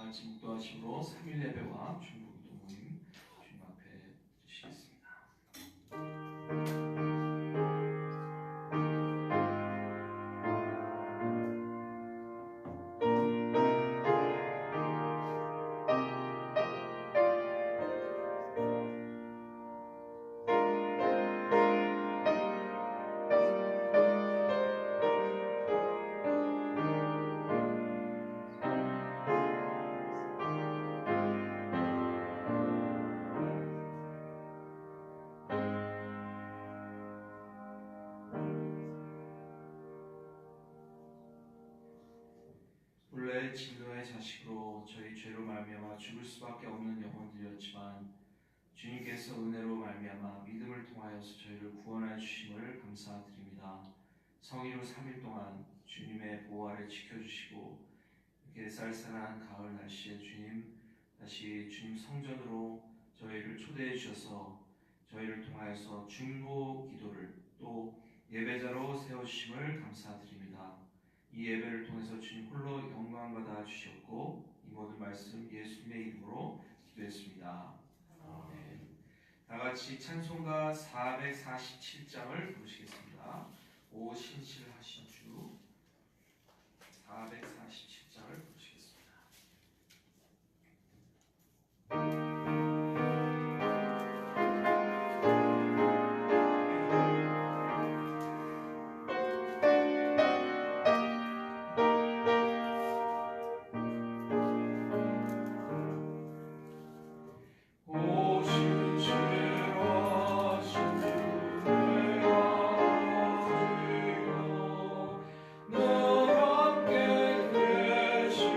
같이 묵도하심으로 3일 예배와 중보 기도 모임 주님 앞에 드리시겠습니다. 본래 진노의 자식으로 저희 죄로 말미암아 죽을 수밖에 없는 영혼들이었지만 주님께서 은혜로 말미암아 믿음을 통하여서 저희를 구원하여 주심을 감사드립니다. 성의로 3일 동안 주님의 보호 아래 지켜주시고 이렇게 쌀쌀한 가을 날씨에 주님 다시 주님 성전으로 저희를 초대해 주셔서 저희를 통하여서 중보 기도를 또 예배자로 세우심을 감사드립니다. 이 예배를 통해서 주님 홀로 영광 받아 주셨고 이 모든 말씀 예수님의 이름으로 기도했습니다. 아멘. 다 같이 찬송가 447장을 부르시겠습니다. 오 신실하신 주 447장을 부르시겠습니다. 늘 함께 계시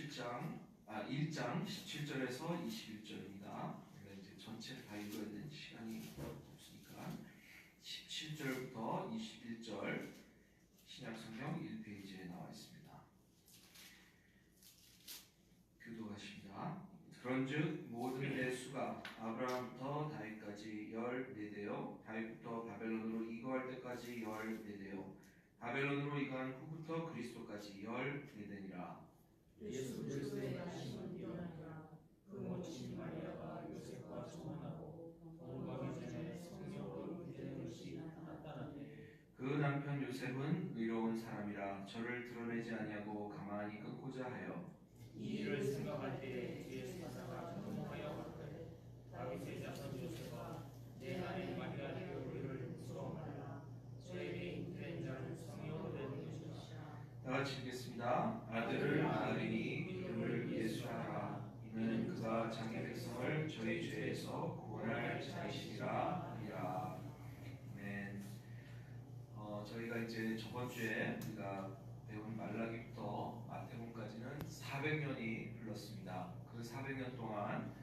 1장 17절에서 21절입니다. 우리가 이제 전체를 다 읽어야 되는 시간이 없으니까 17절부터 21절 신약성경 1페이지에 나와 있습니다. 교도하십니다. 그런즉 모든 내 수가 아브라함부터 다윗까지 14대요 다윗부터 바벨론으로 이거할 때까지 14대요 바벨론으로 이거한 후부터 그리스도까지 14대니라. 예수 그리스도의 나심은 일어나니라. 그 모친 마리아가 요셉과 청혼하고 동거하기 전에 성령으로 잉태된 것이 나타났다는데 그 남편 요셉은 의로운 사람이라 저를 드러내지 아니하고 가만히 끊고자 하여 이 일을 생각할 때에 뒤에 사자가 경고하여 가로되 다윗의 자손 요셉아 내 아내 마리아에게 우리를 무서워 말라. 저에게 잉태된 자는 성령으로 되는 것이라. 다 같이 읽겠습니다. 아들을 낳으리니 이름을 예수라 하라. 이는 그가 자기 백성을 저희 죄에서 구원할 자이시니라 하니라. 아멘. 저희가 이제 저번 주에 우리가 배운 말라기부터 마태복음까지는 400년이 흘렀습니다. 그 400년 동안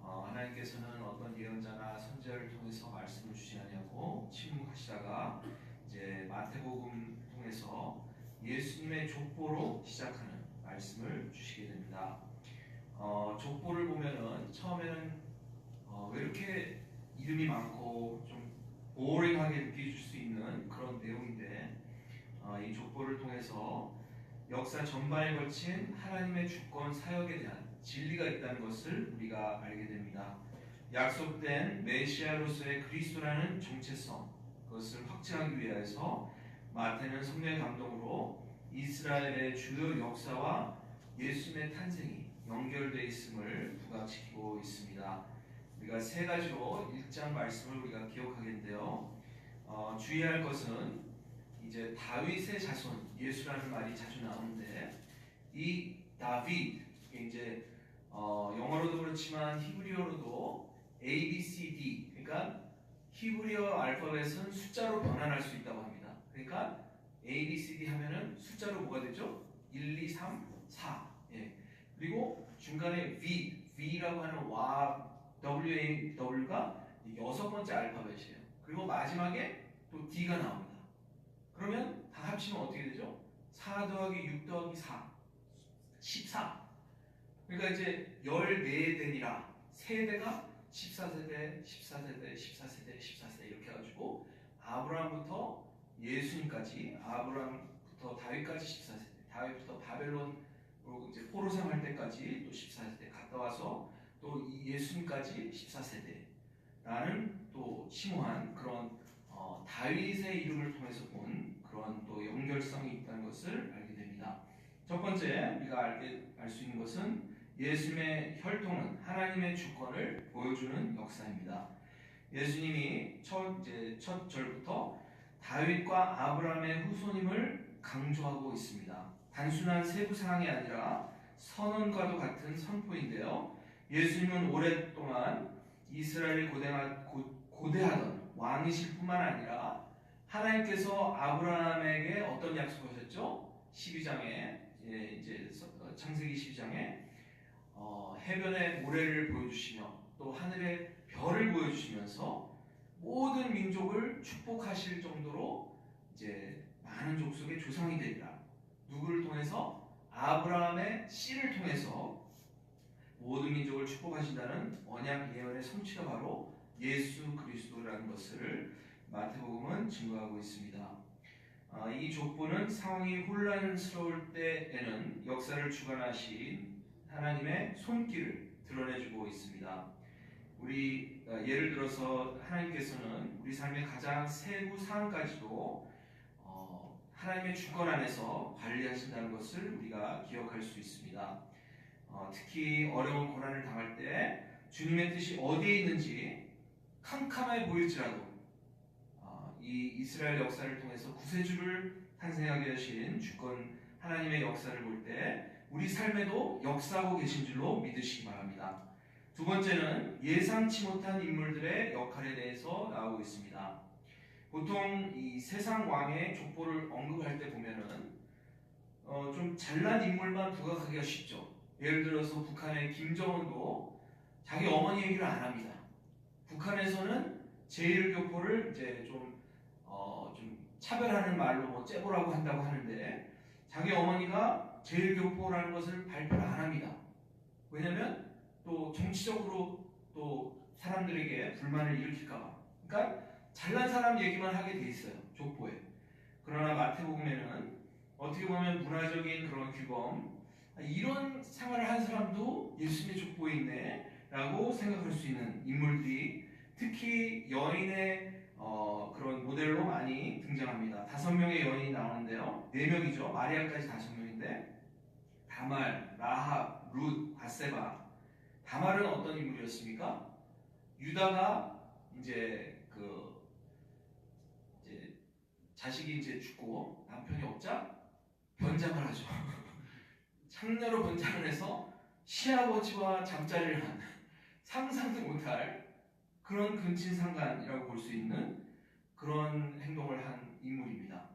하나님께서는 어떤 예언자나 선지자를 통해서 말씀을 주지 않냐고 침묵하시다가 이제 마태복음 통해서 예수님의 족보로 시작하는 말씀을 주시게 됩니다. 족보를 보면은 처음에는 왜 이렇게 이름이 많고 좀 보링하게 느껴질 수 있는 그런 내용인데 이 족보를 통해서 역사 전반에 걸친 하나님의 주권 사역에 대한 진리가 있다는 것을 우리가 알게 됩니다. 약속된 메시아로서의 그리스도라는 정체성, 그것을 확증하기 위해서 마태는 성령의 감동으로 이스라엘의 주요 역사와 예수님의 탄생이 연결되어 있음을 부각시키고 있습니다. 우리가 세 가지로 1장 말씀을 우리가 기억하겠는데요. 주의할 것은 이제 다윗의 자손, 예수라는 말이 자주 나오는데 이 다윗, 이제 영어로도 그렇지만 히브리어로도 A, B, C, D, 그러니까 히브리어 알파벳은 숫자로 변환할 수 있다고 합니다. 그러니까 A, B, C, D 하면은 숫자로 뭐가 되죠? 1, 2, 3, 4. 예. 그리고 중간에 V라고 하는 W가 6번째 알파벳이에요. 그리고 마지막에 또 D가 나옵니다. 그러면 다 합치면 어떻게 되죠? 4 더하기 6 더하기 4, 14. 그러니까 이제 14대니라 세대가 14세대, 14세대, 14세대, 14세대 이렇게 해가지고 아브라함부터 예수님까지, 아브라함부터 다윗까지 14세대, 다윗부터 바벨론으로 이제 포로 생활 때까지 또 14세대 갔다 와서 또 예수님까지 14세대라는 또 심오한 그런 다윗의 이름을 통해서 본 그런 또 연결성이 있다는 것을 알게 됩니다. 첫 번째 우리가 알 수 있는 것은 예수님의 혈통은 하나님의 주권을 보여주는 역사입니다. 예수님이 첫 절부터 다윗과 아브라함의 후손임을 강조하고 있습니다. 단순한 세부 사항이 아니라 선언과도 같은 선포인데요. 예수님은 오랫동안 이스라엘이 고대하던 왕이실 뿐만 아니라 하나님께서 아브라함에게 어떤 약속하셨죠? 12장에 이제 창세기 12장에 해변의 모래를 보여주시며 또 하늘의 별을 보여주시면서 모든 민족을 축복하실 정도로 이제 많은 족속의 조상이 되리라. 누구를 통해서? 아브라함의 씨를 통해서 모든 민족을 축복하신다는 언약 예언의 성취가 바로 예수 그리스도라는 것을 마태복음은 증거하고 있습니다. 이 족보는 상황이 혼란스러울 때에는 역사를 주관하신 하나님의 손길을 드러내주고 있습니다. 우리 예를 들어서 하나님께서는 우리 삶의 가장 세부 사항까지도 하나님의 주권 안에서 관리하신다는 것을 우리가 기억할 수 있습니다. 특히 어려운 고난을 당할 때 주님의 뜻이 어디에 있는지 캄캄해 보일지라도 이 이스라엘 역사를 통해서 구세주를 탄생하게 하신 주권 하나님의 역사를 볼 때 우리 삶에도 역사하고 계신 줄로 믿으시기 바랍니다. 두 번째는 예상치 못한 인물들의 역할에 대해서 나오고 있습니다. 보통 이 세상 왕의 족보를 언급할 때 보면은 좀 잘난 인물만 부각하기가 쉽죠. 예를 들어서 북한의 김정은도 자기 어머니 얘기를 안 합니다. 북한에서는 제1교포를 이제 좀 차별하는 말로 뭐 째보라고 한다고 하는데 자기 어머니가 제1교포라는 것을 발표를 안 합니다. 왜냐면 또 정치적으로 또 사람들에게 불만을 일으킬까봐. 그러니까 잘난 사람 얘기만 하게 돼 있어요. 족보에. 그러나 마태복음에는 어떻게 보면 문화적인 그런 규범, 이런 생활을 한 사람도 예수님의 족보에 있네 라고 생각할 수 있는 인물들이 특히 여인의 그런 모델로 많이 등장합니다. 5명의 여인이 나오는데요. 4명이죠. 마리아까지 5명인데 다말, 라합, 룻, 바세바. 다말은 어떤 인물이었습니까? 유다가 이제 자식이 이제 죽고 남편이 없자 변장을 하죠. 창녀로 변장을 해서 시아버지와 잠자리를 한 상상도 못할 그런 근친상간이라고 볼 수 있는 그런 행동을 한 인물입니다.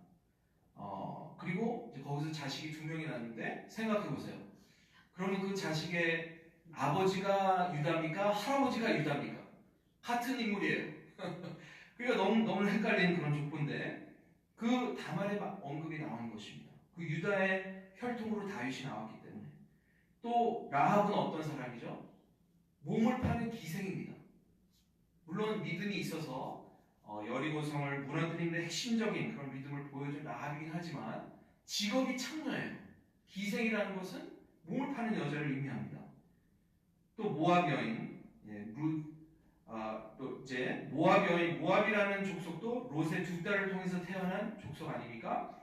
그리고 이제 거기서 자식이 2명이 났는데 생각해 보세요. 그러면 그 자식의 아버지가 유다입니까? 할아버지가 유다입니까? 같은 인물이에요. 그러니까 너무 헷갈리는 그런 족보인데 그 다말의 언급이 나오는 것입니다. 그 유다의 혈통으로 다윗이 나왔기 때문에. 또 라합은 어떤 사람이죠? 몸을 파는 기생입니다. 물론 믿음이 있어서 여리고성을 무너뜨리는 데 핵심적인 그런 믿음을 보여준 라합이긴 하지만 직업이 창녀예요. 기생이라는 것은 몸을 파는 여자를 의미합니다. 또 모압 여인, 또 이제 모압 여인, 모압이라는 족속도 롯의 2딸을 통해서 태어난 족속 아닙니까?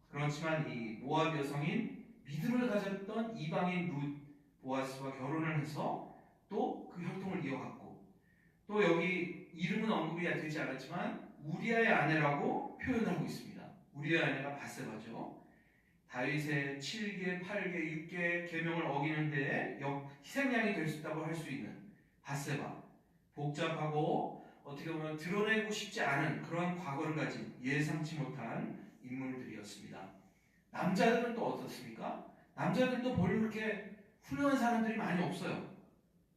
그렇지만 이 모압 여성인 믿음을 가졌던 이방인 룻 보아스와 결혼을 해서 또 그 혈통을 이어갔고, 또 여기 이름은 언급이 되지 않았지만 우리아의 아내라고 표현하고 있습니다. 우리아의 아내가 바세바죠. 다윗의 7개, 8개, 6개 계명을 어기는 데에 희생양이 될 수 있다고 할 수 있는 바세바. 복잡하고 어떻게 보면 드러내고 싶지 않은 그런 과거를 가진 예상치 못한 인물들이었습니다. 남자들은 또 어떻습니까? 남자들도 별로 그렇게 훌륭한 사람들이 많이 없어요.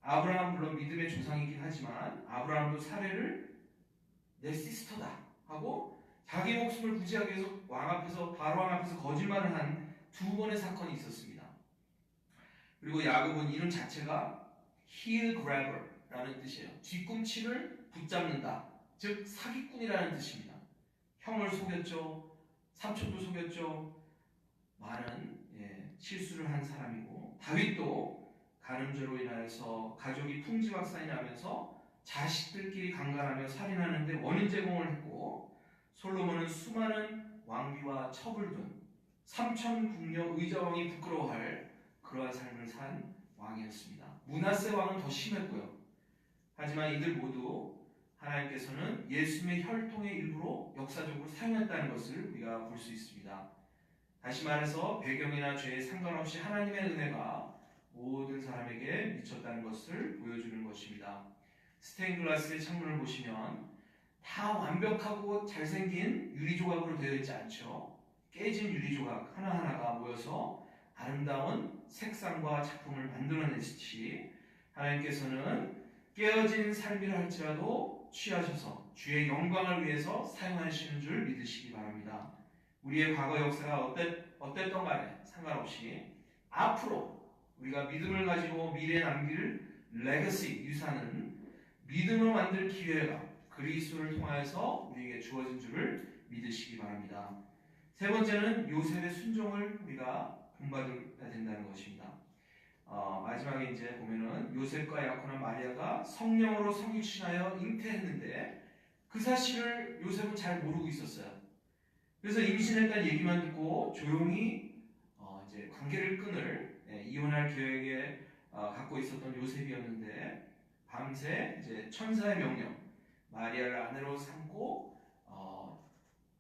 아브라함 물론 믿음의 조상이긴 하지만 아브라함도 사례를 내 시스터다 하고 자기 목숨을 구제하기 위해서 바로 왕 앞에서 거짓말을 한 2번의 사건이 있었습니다. 그리고 야곱은 이름 자체가 heel grabber라는 뜻이에요. 뒤꿈치를 붙잡는다. 즉 사기꾼이라는 뜻입니다. 형을 속였죠. 삼촌도 속였죠. 많은 실수를 한 사람이고, 다윗도 간음죄로 인하여서 가족이 풍지박산이 나면서 자식들끼리 강간하며 살인하는데 원인 제공을 했고, 솔로몬은 수많은 왕비와 첩을 둔 삼천 국녀 의자왕이 부끄러워할 그러한 삶을 산 왕이었습니다. 므낫세 왕은 더 심했고요. 하지만 이들 모두 하나님께서는 예수님의 혈통의 일부로 역사적으로 사용했다는 것을 우리가 볼 수 있습니다. 다시 말해서 배경이나 죄에 상관없이 하나님의 은혜가 모든 사람에게 미쳤다는 것을 보여주는 것입니다. 스테인글라스의 창문을 보시면 다 완벽하고 잘생긴 유리조각으로 되어 있지 않죠. 깨진 유리조각 하나하나가 모여서 아름다운 색상과 작품을 만들어냈듯이 하나님께서는 깨어진 삶이라 할지라도 취하셔서 주의 영광을 위해서 사용하시는 줄 믿으시기 바랍니다. 우리의 과거 역사가 어땠던 간에 상관없이 앞으로 우리가 믿음을 가지고 미래에 남길 레거시, 유산은 믿음으로 만들 기회가 그리스도를 통하여서 우리에게 주어진 줄을 믿으시기 바랍니다. 세 번째는 요셉의 순종을 우리가 본받아야 된다는 것입니다. 마지막에 이제 보면은 요셉과 야코나 마리아가 성령으로 성육신하여 잉태했는데 그 사실을 요셉은 잘 모르고 있었어요. 그래서 임신했다는 얘기만 듣고 조용히 이제 관계를 끊을 이혼할 계획에 갖고 있었던 요셉이었는데 밤새 이제 천사의 명령, 마리아를 아내로 삼고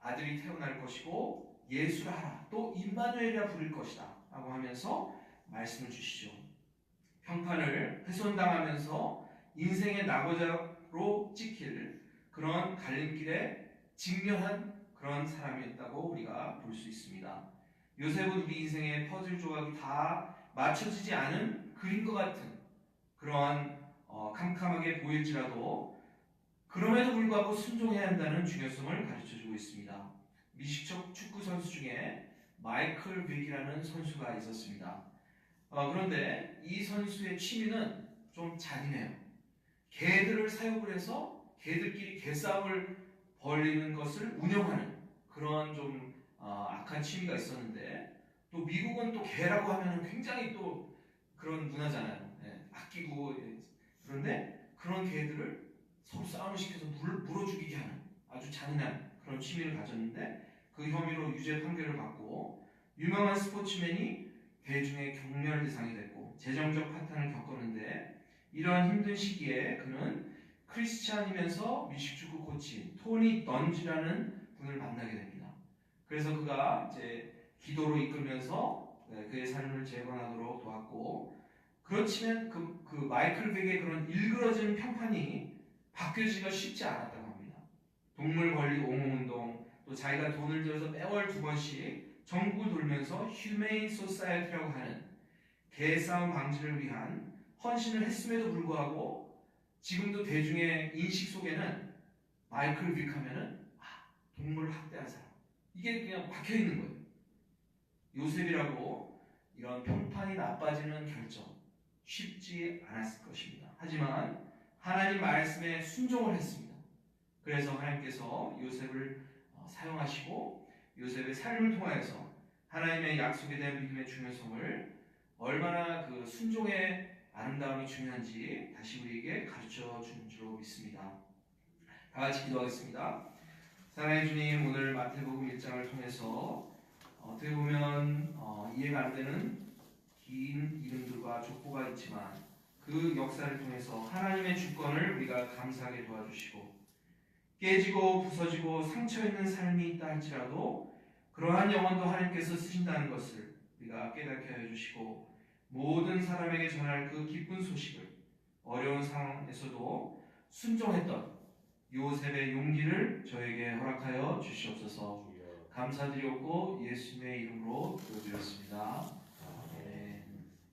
아들이 태어날 것이고 예수라 하라, 또 임마누엘이라 부를 것이다 라고 하면서 말씀을 주시죠. 평판을 훼손당하면서 인생의 낙오자로 찍힐 그런 갈림길에 직면한 그런 사람이었다고 우리가 볼 수 있습니다. 요셉은 우리 인생의 퍼즐 조각이 다 맞춰지지 않은 그림과 같은 그러한 캄캄하게 보일지라도 그럼에도 불구하고 순종해야 한다는 중요성을 가르쳐주고 있습니다. 미식적 축구 선수 중에 마이클 빅이라는 선수가 있었습니다. 그런데 이 선수의 취미는 좀 잔인해요. 개들을 사육을 해서 개들끼리 개싸움을 벌이는 것을 운영하는 그런 좀 악한 취미가 있었는데, 또 미국은 또 개라고 하면 굉장히 또 그런 문화잖아요. 예, 아끼고. 그런데 그런 개들을 서로 싸움을 시켜서 물어 죽이게 하는 아주 잔인한 그런 취미를 가졌는데, 그 혐의로 유죄 판결을 받고 유명한 스포츠맨이 대중의 경멸 대상이 됐고 재정적 파탄을 겪었는데, 이러한 힘든 시기에 그는 크리스찬이면서 미식축구 코치인 토니 던지라는 분을 만나게 됩니다. 그래서 그가 이제 기도로 이끌면서 그의 삶을 재건하도록 도왔고, 그렇지만 그 마이클 빅의 그런 일그러진 평판이 바뀌어지기가 쉽지 않았다고 합니다. 동물 권리 옹호운동, 또 자기가 돈을 들여서 매월 2번씩 전국을 돌면서 휴메인 소사이어티라고 하는 개싸움 방지를 위한 헌신을 했음에도 불구하고 지금도 대중의 인식 속에는 마이클 빅 하면은 동물을 학대한 사람, 이게 그냥 박혀 있는 거예요. 요셉이라고 이런 평판이 나빠지는 결정 쉽지 않았을 것입니다. 하지만 하나님 말씀에 순종을 했습니다. 그래서 하나님께서 요셉을 사용하시고 요셉의 삶을 통하여서 하나님의 약속에 대한 믿음의 중요성을, 얼마나 그 순종의 아름다움이 중요한지 다시 우리에게 가르쳐 준 줄로 믿습니다. 다 같이 기도하겠습니다. 사랑하는 주님, 오늘 마태복음 1장을 통해서 어떻게 보면 이해가 안 되는 긴 이름들과 족보가 있지만 그 역사를 통해서 하나님의 주권을 우리가 감사하게 도와주시고, 깨지고 부서지고 상처있는 삶이 있다 할지라도 그러한 영혼도 하나님께서 쓰신다는 것을 우리가 깨닫게 하여 주시고, 모든 사람에게 전할 그 기쁜 소식을 어려운 상황에서도 순종했던 요셉의 용기를 저에게 허락하여 주시옵소서. 감사드렸고 예수님의 이름으로 기도드렸습니다.